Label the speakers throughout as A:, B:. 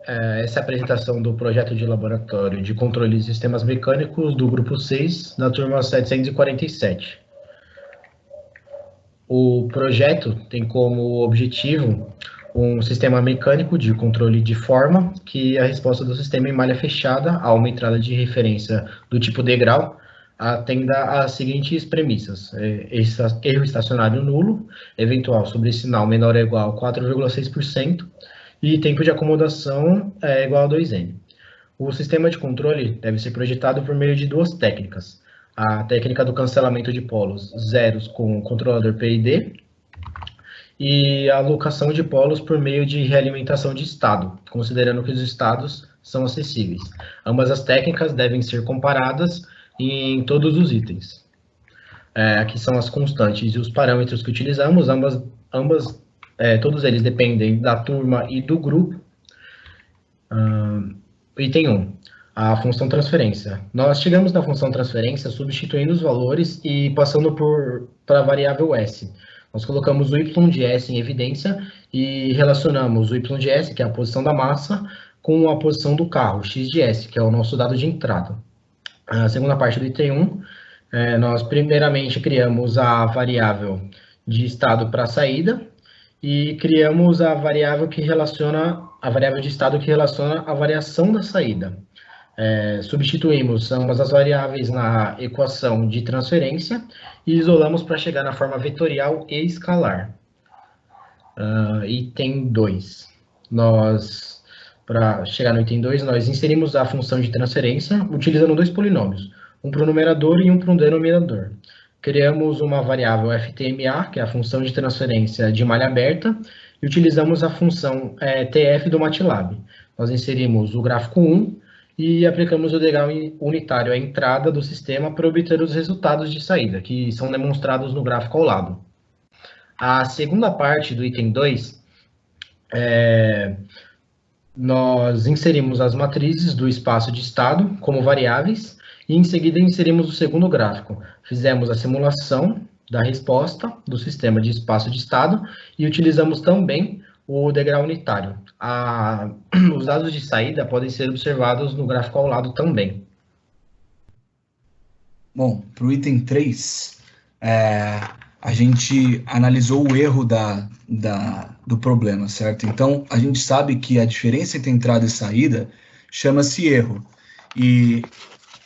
A: Essa é a apresentação do projeto de laboratório de controle de sistemas mecânicos do grupo 6, da turma 747. O projeto tem como objetivo um sistema mecânico de controle de forma que a resposta do sistema em malha fechada a uma entrada de referência do tipo degrau atenda às seguintes premissas: erro estacionário nulo, eventual sobressinal menor ou igual a 4,6%, e tempo de acomodação é igual a 2n. O sistema de controle deve ser projetado por meio de duas técnicas: a técnica do cancelamento de polos zeros com o controlador PID e a alocação de polos por meio de realimentação de estado, considerando que os estados são acessíveis. Ambas as técnicas devem ser comparadas em todos os itens. Aqui são as constantes e os parâmetros que utilizamos, todos eles dependem da turma e do grupo. Item 1, a função transferência. Nós chegamos na função transferência substituindo os valores e passando para a variável S. Nós colocamos o y de S em evidência e relacionamos o y de S, que é a posição da massa, com a posição do carro, x de S, que é o nosso dado de entrada. A segunda parte do item 1, nós primeiramente criamos a variável de estado para a saída e criamos a variável de estado que relaciona a variação da saída. Substituímos ambas as variáveis na equação de transferência e isolamos para chegar na forma vetorial e escalar. Item 2. Para chegar no item 2, nós inserimos a função de transferência utilizando dois polinômios, um para o numerador e um para o denominador. Criamos uma variável FTMA, que é a função de transferência de malha aberta, e utilizamos a função TF do MATLAB. Nós inserimos o gráfico 1 e aplicamos o degrau unitário à entrada do sistema para obter os resultados de saída, que são demonstrados no gráfico ao lado. A segunda parte do item 2, nós inserimos as matrizes do espaço de estado como variáveis, e em seguida inserimos o segundo gráfico. Fizemos a simulação da resposta do sistema de espaço de estado e utilizamos também o degrau unitário. Os dados de saída podem ser observados no gráfico ao lado também.
B: Bom, para o item 3, a gente analisou o erro do problema, certo? Então, a gente sabe que a diferença entre entrada e saída chama-se erro, e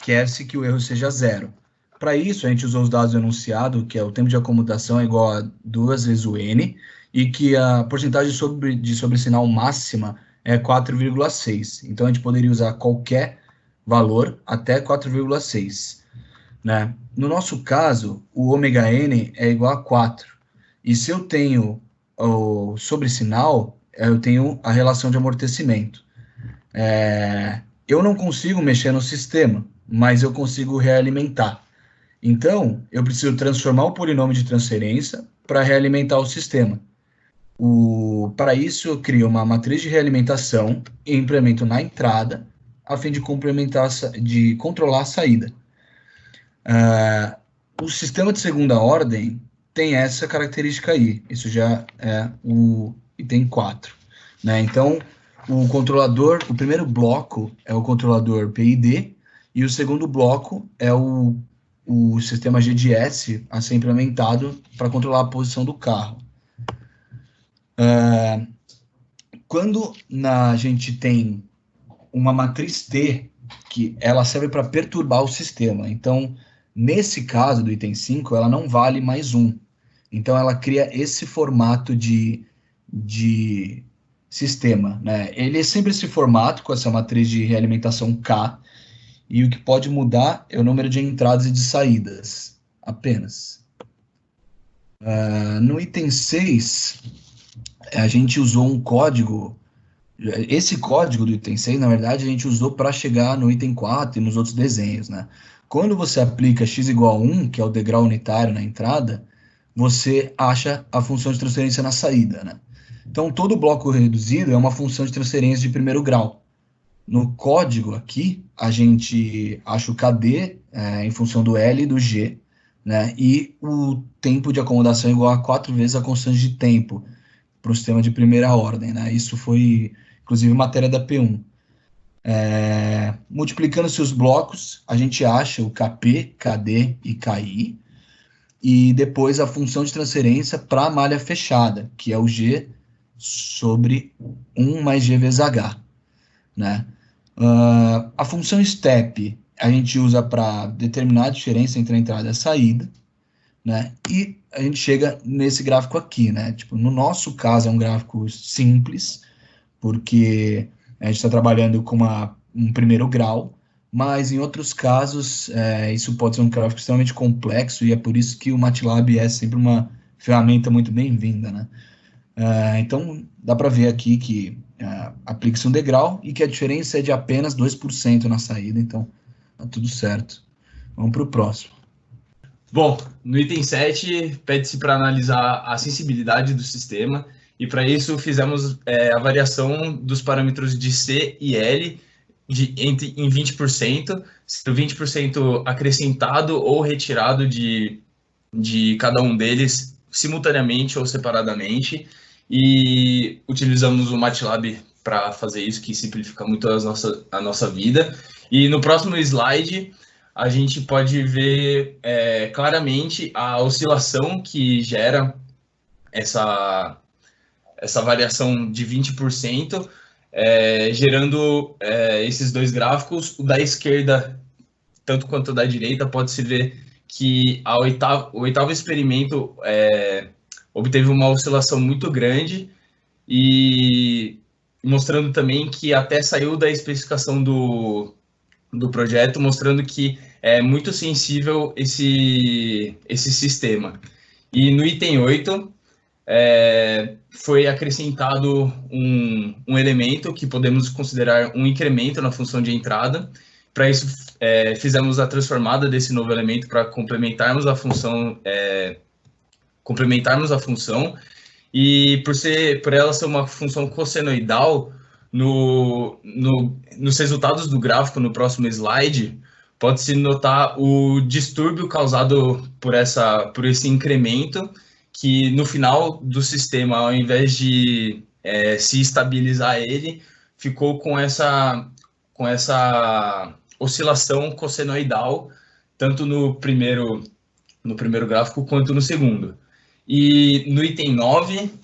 B: quer-se que o erro seja zero. Para isso, a gente usou os dados do enunciado, que é o tempo de acomodação é igual a 2 vezes o n, e que a porcentagem de sobressinal máxima é 4,6. Então, a gente poderia usar qualquer valor até 4,6. Né? No nosso caso, o ômega n é igual a 4. E se eu tenho o sobressinal, eu tenho a relação de amortecimento. Eu não consigo mexer no sistema, mas eu consigo realimentar. Então, eu preciso transformar o polinômio de transferência para realimentar o sistema. Para isso, eu crio uma matriz de realimentação e implemento na entrada, a fim de controlar a saída. O sistema de segunda ordem tem essa característica aí. Isso já é o item 4. Né? Então, o primeiro bloco é o controlador PID, e o segundo bloco é o sistema GDS a ser implementado para controlar a posição do carro. Quando a gente tem uma matriz T, que ela serve para perturbar o sistema. Então, nesse caso do item 5, ela não vale mais 1. Então, ela cria esse formato de sistema. Né? Ele é sempre esse formato, com essa matriz de realimentação K, e o que pode mudar é o número de entradas e de saídas, apenas. No item 6, a gente usou um código. Esse código do item 6, na verdade, a gente usou para chegar no item 4 e nos outros desenhos. Né? Quando você aplica x igual a 1, que é o degrau unitário na entrada, você acha a função de transferência na saída. Né? Então, todo bloco reduzido é uma função de transferência de primeiro grau. No código aqui, a gente acha o KD em função do L e do G, né? E o tempo de acomodação é igual a 4 vezes a constante de tempo para o sistema de primeira ordem. Né? Isso foi, inclusive matéria da P1. Multiplicando-se os blocos, a gente acha o Kp, Kd e Ki, e depois a função de transferência para a malha fechada, que é o G sobre 1 mais G vezes H, né? A função step a gente usa para determinar a diferença entre a entrada e a saída, né? E a gente chega nesse gráfico aqui, né? Tipo, no nosso caso é um gráfico simples, porque a gente está trabalhando com um primeiro grau, mas em outros casos isso pode ser um gráfico extremamente complexo, e é por isso que o MATLAB é sempre uma ferramenta muito bem-vinda, né? Então, dá para ver aqui que aplica-se um degrau e que a diferença é de apenas 2% na saída, então tá tudo certo. Vamos para o próximo.
C: Bom, no item 7, pede-se para analisar a sensibilidade do sistema, e para isso fizemos a variação dos parâmetros de C e L em 20%, sendo 20% acrescentado ou retirado de cada um deles simultaneamente ou separadamente, e utilizamos o MATLAB para fazer isso, que simplifica muito a nossa vida. E no próximo slide, a gente pode ver claramente a oscilação que gera essa variação de 20%, gerando esses dois gráficos. O da esquerda, tanto quanto o da direita, pode-se ver que o oitavo experimento obteve uma oscilação muito grande, e mostrando também que até saiu da especificação do projeto, mostrando que é muito sensível esse sistema. E no item 8, foi acrescentado um elemento que podemos considerar um incremento na função de entrada. Para isso, fizemos a transformada desse novo elemento para complementarmos a função, e por ela ser uma função cossenoidal, nos resultados do gráfico no próximo slide, pode-se notar o distúrbio causado por esse incremento, que no final do sistema, ao invés de se estabilizar ele, ficou com essa oscilação cossenoidal, tanto no primeiro gráfico quanto no segundo. E no item 9,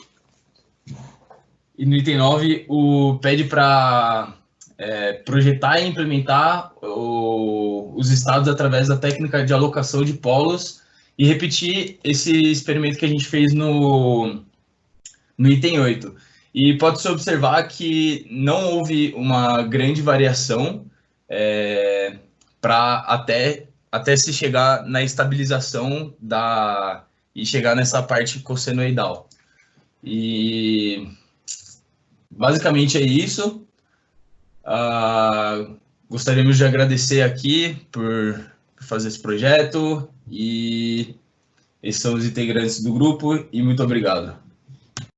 C: pede para projetar e implementar os estados através da técnica de alocação de polos, e repetir esse experimento que a gente fez no item 8. E pode-se observar que não houve uma grande variação para até se chegar na estabilização e chegar nessa parte cossenoidal. E basicamente é isso. Gostaríamos de agradecer aqui por fazer esse projeto, e esses são os integrantes do grupo, e muito obrigado.